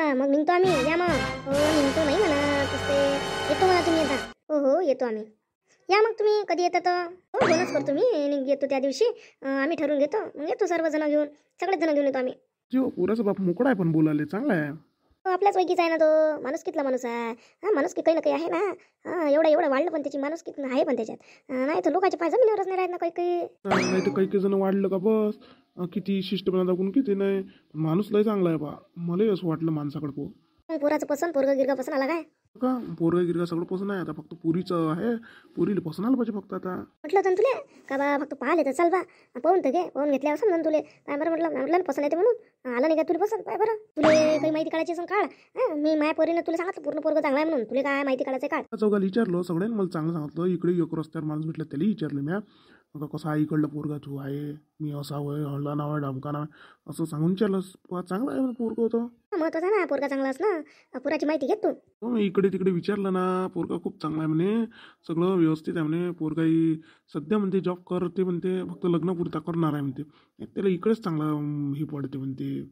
का मग निघतो आम्ही, या मग. हो निघतो नाही म्हणा तसे, येतो म्हणा तुम्ही आता. हो हो येतो आम्ही. या मग तुम्ही कधी येता तर. हो फोनच करतो मी, येतो त्या दिवशी. आम्ही ठरवून घेतो, मग येतो सर्वजण घेऊन, सगळेच जण घेऊन येतो आम्ही. जीव पुराचा बाप मोकळा आहे पण बोलायला चांगला आहे. हो आपल्याच वैकीचा आहे ना तो, माणूस कितला माणूस आहे. हा माणूस की काही ना काही आहे ना. हा एवढं एवढं वाढलं पण त्याची माणूस किती आहे पण त्याच्यात. नाही तर लोकांच्या पाय जमिनीवरच नाही राहत ना काही काही. नाही तर काही काही जण वाढलं का बस किती शिष्टपणा दाखवून किती नाही. माणूस लय चांगला आहे बा. मलाही असं वाटलं माणसाकडे पो मग पोराचं पसंत, पोरगा गिरगा पसंत आला काय? का पोरगा गिरगा सगळं पसंत आहे. आता फक्त पुरीचं आहे. पुरीला पसंत आलं पाहिजे फक्त आता. म्हटलं होतं ना तुले का बा फक्त पाहिले तर चल बा, पाहून तर घे, पाहून घेतल्यावर समजून तुले काय बरं. म्हटलं ना पसंत येते म्हणून, आलं नाही का तुला पसंत पाय बरं. तुले काही माहिती काढायची असेल काढ. मी माझ्या पोरीनं तुला सांगितलं पूर्ण पोरगं चांगला आहे म्हणून, तुला काय माहिती काढायचं काढ. चौघाला विचारलं सगळ्यांनी मला चांगलं सांगितलं. इकडे एक रस्त्यावर माणूस भेटला त्याला विचारलं म्या मग कसं आहे इकडलं पोरगा तू आहे मी असा वय हळला नाव आहे ढमका नाव आहे असं सांगून विचारलं. चांगलं आहे पोरगं होतं. महत्वाचं आहे ना पोरगा चांगलाच ना, पुराची माहिती घेत तू. मग मी इकडे तिकडे विचारलं ना पोरगा खूप चांगला आहे म्हणे. सगळं व्यवस्थित आहे म्हणे. पोरगाही सध्या म्हणते जॉब करते म्हणते, फक्त लग्नपुरता करणार आहे म्हणते. त्याला इकडेच चांगला हे पडते म्हणते,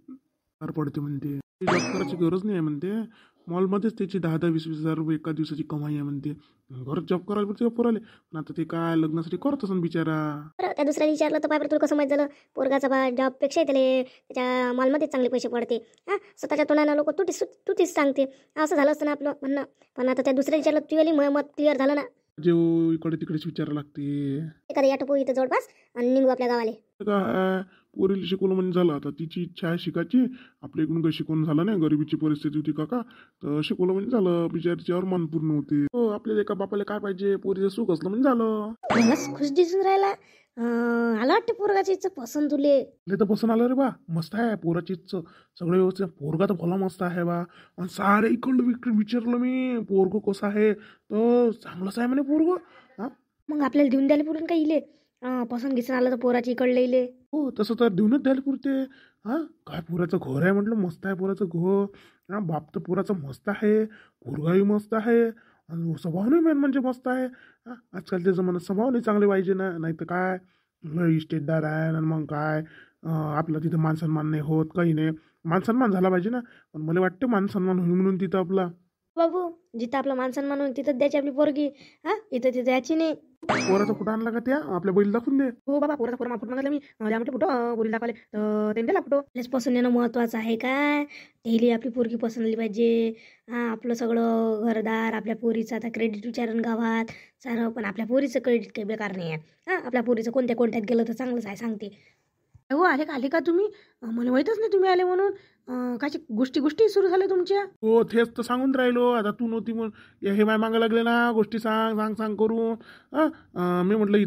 फार पडते म्हणते. जॉब करायची गरज नाही आहे म्हणते. मॉलमध्येच त्याची 10-20 हजार रुपये एका दिवसाची कमाई आहे म्हणते. घरात जॉब करायला पडते पोराले. पण आता ते काय लग्नासाठी करत असन बिचारा. बरं त्या दुसऱ्या विचारलं तर पाय बरं तुला कसं माहीत झालं. पोरगाचा बा जॉबपेक्षा त्याला त्याच्या मॉलमध्येच चांगले पैसे पडते. हां स्वतःच्या तोंडानं लोक तुटीच सांगते. असं झालं असतं ना आपलं म्हणणं. पण आता त्या दुसऱ्या विचारलं तुझी मत क्लिअर झालं ना. जे इकडे तिकडेच विचारायला लागते. एखाद्या याटो इथं जवळपास आणि निघू आपल्या गावाले. काय पोरीला शिकवलं म्हणजे झालं. आता तिची इच्छा आहे शिकायची. आपल्या इकडून काही शिकवून झालं नाही. गरिबीची परिस्थिती होती काका, तर शिकवलं म्हणजे झालं. बिचारीची अरमान पूर्ण होते. हो आपल्याला एका बापाला काय पाहिजे, पोरीचं सुख असलं म्हणजे झालं. मलाच खुश दिसून राहिला. आला वाटते पोरगाची इच्छा पसंत तुले. तर पसंत आलं रे बा. मस्त आहे पोराची इच्छा सगळं व्यवस्थित. पोरगा तर भला मस्त आहे बा. आणि सारे इकडलं विचारलं मी पोरग कसं आहे तर चांगलंच आहे म्हणे पोरग. हा मग आपल्याला देऊन द्यायला पुरून काही इले पसंत घिसून आलं तर पोराची इकडले इले. हो तसं तर देऊनच द्यायला पुरते. हां काय पोराचं घर आहे म्हटलं, मस्त आहे पोराचं घर. हां बाप तर पोराचं मस्त आहे, पोरगाही मस्त आहे आणि स्वभावही मेन म्हणजे मस्त आहे. हां आजकालच्या जमान्यात स्वभावही चांगले पाहिजे ना. नाही तर काय लय इस्टेटदार आहे आणि मग काय आपलं तिथं मान सन्मान नाही होत काही नाही. मान सन्मान झाला पाहिजे ना. पण मला वाटतं मान सन्मान होईल म्हणून तिथं आपला. बाबू जिथं आपलं माणसं म्हणून तिथं द्यायची आपली पोरगी. हा इथं तिथं द्यायची नाही. पोराचा फोटो आणला का त्या आपल्या बैल दाखवून दे. हो बाबा पोराचा फोटो मागला मी द्या म्हटलं फोटो पोरी दाखवले तर त्यांनी दिला फोटो. आपल्याच पसंत येणं महत्वाचं आहे काय. तेली आपली पोरगी पसंत आली पाहिजे. हा आपलं सगळं घरदार आपल्या पोरीचं आता क्रेडिट विचारून गावात सारं. पण आपल्या पोरीचं क्रेडिट काही बेकार नाही आहे. हा आपल्या पोरीचं कोणत्यात गेलं तर चांगलंच आहे सांगते. हो आले का तुम्ही. मला माहीतच नाही तुम्ही आले म्हणून. काय गोष्टी सुरू झाल्या तुमच्या. हो तेच तर सांगून राहिलो. आता तू नव्हती म्हणून हे माय मागायला लागले ना गोष्टी सांग करून. मी म्हटलं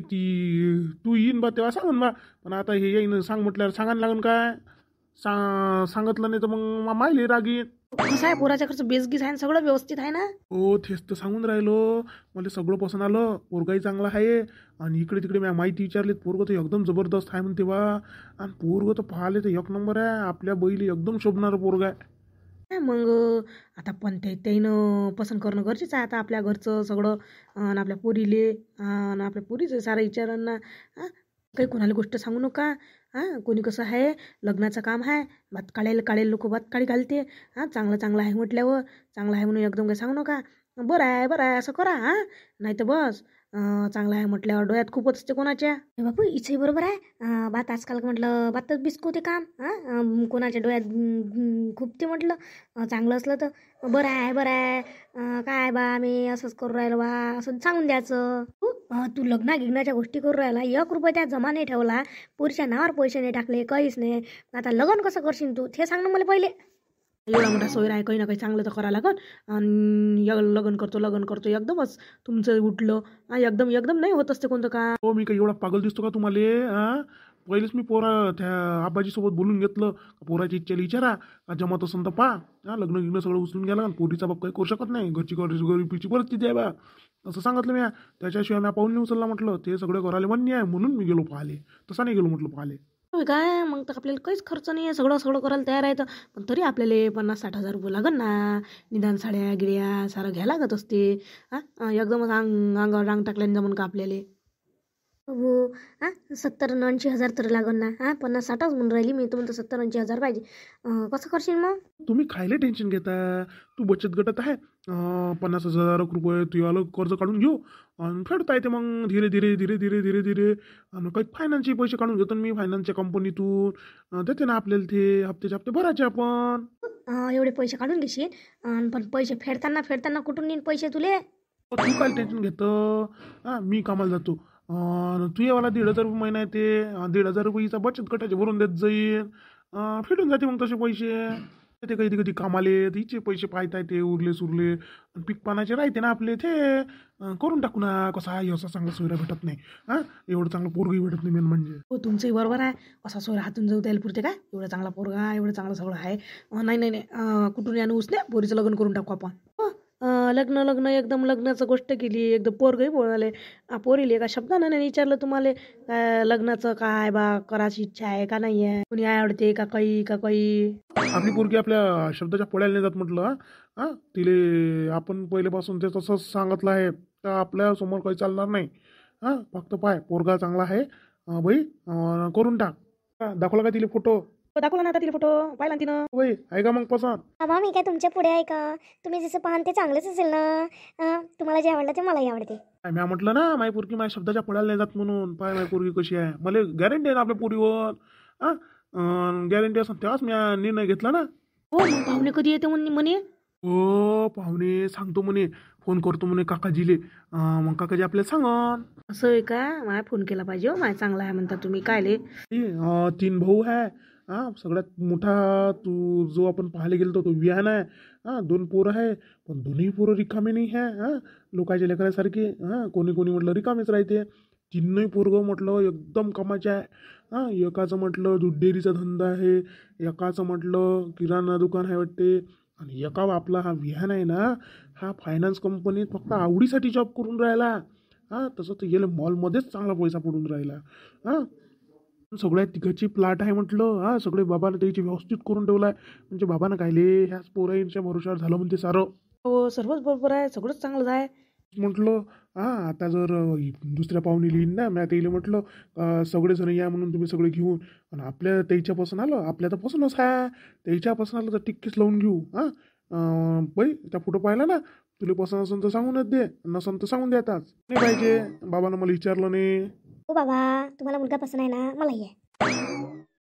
तू येईन बा तेव्हा सांगून बा. पण आता हे येईन सांग म्हटल्यावर सांगायला लागून काय. सांगितलं नाही तर मग मायले रागीत. कसं आहे पोराच्या खर्च बेसगीस आहे सगळं व्यवस्थित आहे ना. हो तेच तर सांगून राहिलो. मला सगळं पसंत आलं. पोरगाही चांगला आहे. आणि इकडे तिकडे मी माहिती विचारली. पोरगं तर एकदम जबरदस्त आहे म्हणते बा. आणि पोरगं तर पाहिले तर एक नंबर आहे. आपल्या बैली एकदम शोभणारं पोरग आहे. मग आता पण त्यानं पसंत करणं गरजेचं आहे. आता आपल्या घरचं सगळं आणि आपल्या पोरीले आणि आपल्या पोरीचं सारं विचारांना. काही कोणाला गोष्ट सांगू नका. कोणी कसं आहे लग्नाचं काम आहे. भात काढेल लोक भात काळी घालते. चांगलं आहे म्हटल्यावर चांगलं आहे म्हणून एकदम काही सांगू नका. बरं आहे असं करा. नाही तर बस चांगलं आहे म्हटल्यावर डोळ्यात खूपच असते कोणाच्या. बापू इच्छाही बरोबर आहे. बात आजकाल म्हटलं बातच बिस्कवते काम. कोणाच्या डोळ्यात खूप ते म्हटलं चांगलं असलं तर बरं आहे. काय बा आम्ही असंच करू राहिलो बा असं सांगून द्यायचं. तू गिग्नाच्या गोष्टी करू राहिला. 1 रुपया त्या जमा नाही ठेवला. पुरीच्या नावावर पैसे नाही टाकले काहीच नाही. आता लग्न कसं करशील तू ते सांग ना मला पहिले. एवढा मोठा सोयर आहे काही ना काही चांगलं तर करावं लागन. आणि लग्न करतो एकदमच तुमचं उठलं. एकदम नाही होत असते कोणतं का. हो मी काही एवढा पागल दिसतो का तुम्हाला. पहिलेच मी त्या आबाजीसोबत बोलून घेतलं. पोराची इच्छेला विचारा जमत असेल तर पा. लग्न सगळं उचलून गेला. पोरीचा बाप काही करू शकत नाही. घरची गरिबीची परिस्थिती आहे बा असं सांगितलं मी. त्याच्याशिवाय मी पाहून नाही उचलला म्हटलं. ते सगळं करायला म्हणणे आहे म्हणून मी गेलो पाहिले. तसा नाही गेलो म्हटलं पाहिले. काय मग तर आपल्याला काहीच खर्च नाही आहे. सगळं करायला तयार आहे. पण तरी आपल्याला 50-60 हजार रुपये लागन ना. निदान साड्या गिड्या सारं घ्यायला लागत असते. एकदमच अंगावर रांग टाकल्याने जमून का आपल्याला. हो. हां 70-80 हजार तर लागन ना. 50-60च म्हणून राहिली मी, तर म्हणतो 70-80 हजार पाहिजे. कसं करशील मग? तुम्ही खायला टेन्शन घेता. तू बचत गटात आहे. 50,000 रुपये तू आलं कर्ज काढून घेऊ आणि फेडता येते मग धीरे धीरे धीरे धीरे धीरे धीरे. आणि काही फायनान्सचे पैसे काढून घेतो ना मी फायनान्सच्या कंपनीतून. देते ना आपल्याला ते हप्त्याचे हप्ते भरायचे आपण. एवढे पैसे काढून घेशील पण पैसे फेडताना फेडताना कुठून येईन पैसे तुले? तू काय टेन्शन घेतं. मी कामाला जातो. तू ये मला 1,500 रुपये महिना येते. 1,500 रुपयेचा बचत गटाचे भरून देत जाईल. फेडून जाते मग तसे पैसे. ते कधी कधी कामाले हिचे पैसे पाहता येते उरले सुरले. आणि पीक पाण्याचे राहते ना आपले ते. करून टाकू ना. कसा आहे असा चांगला सोयरा भेटत नाही. एवढं चांगलं पोरगही भेटत नाही मेन म्हणजे. हो तुमचंही बरोबर आहे. असा सोयरा हातून जाऊ द्यायला पुरते काय? एवढा चांगला पोरगा एवढं चांगलं सगळं आहे. नाही नाही नाही कुठून यानं उसने पोरीचं लग्न करून टाकू आपण. लग्न एकदम लग्नाचं गोष्ट केली एकदम पोरगही बोलाले. पोरीले एका शब्दानं नाही विचारलं तुम्हाला काय लग्नाचं काय बा करायची इच्छा आहे का नाही आहे कुणी आवडते का काही. आपली पोरगी आपल्या शब्दाच्या पड्याला नाही जात म्हटलं. तिले आपण पहिल्यापासून ते तसंच सांगितलं आहे तर आपल्या समोर काही चालणार नाही. फक्त पाय पोरगा चांगला आहे. बाई करून टाक. दाखवला का तिला फोटो? दाखवला ना आता तिला फोटो पाहिला ना तिनं. बाई आहे का मग पसंत? बाबा मी काय तुमच्या पुढे आहे का? तुम्ही जसं पाहाल ते चांगलंच असेल ना. तुम्हाला जे आवडलं ते मलाही आवडते. मी म्हटलं ना माई पोरगी माझ्या शब्दाच्या पडायला नाही जात म्हणून. पाय माई पोरगी कशी आहे मला गॅरंटी आहे ना आपल्या पोरीवर. गॅरंटी असं तेव्हाच मी निर्णय घेतला ना. हो मग पाहुणे कधी येते म्हणे? हो पाहुणे सांगतो म्हणे. फोन करतो म्हणे काकाजीले. मग काकाजी आपल्याला सांगन. असं आहे का? माय फोन केला पाहिजे हो. माय चांगला आहे म्हणता तुम्ही कायले. 3 भाऊ आहे. सगळ्यात मोठा तू जो आपण पाहायला गेलो तो विहान आहे. 2 पोरं आहे पण दोन्ही पोरं रिकामे नाही आहे. लोकांच्या लेकरासारखे. कोणी कोणी म्हटलं रिकामेच राहते. 3 पोरगं म्हटलं एकदम कामाचे आहे. एकाचं म्हटलं दूध डेअरीचा धंदा आहे. एकाचं म्हटलं किराणा दुकान आहे वाटते. आणि एका आपला हा विहान आहे ना हा फायनान्स कंपनीत फक्त आवडीसाठी जॉब करून राहिला. तसं तर गेलं मॉलमध्येच चांगला पैसा पडून राहिला. सगळ्या तिघाची प्लॉट आहे म्हटलं. सगळे बाबानं त्याची व्यवस्थित करून ठेवला आहे. म्हणजे बाबानं कायले ह्याच पोरांच्या भरोशावर झालं म्हणते सारं. हो सर्वच बरोबर आहे सगळंच चांगलं आहे. म्हटलं आता जर दुसऱ्या पाहुणे लिहीन ना मी त्याला म्हटलं सगळेजण या म्हणून तुम्ही सगळे घेऊन. आणि आपल्या त्याच्यापासून आलं आपल्या तर पासूनच आहे. त्याच्यापासून आलं तर टिक्कीच लावून घेऊ. बाई त्या फोटो पाहिला ना तुला पसंत असेल तर सांगूनच दे नसन तर सांगून देताच नाही पाहिजे. बाबानं मला विचारलं नाही. हो बाबा तुम्हाला मुलगा पसंत आहे ना? मलाही आहे.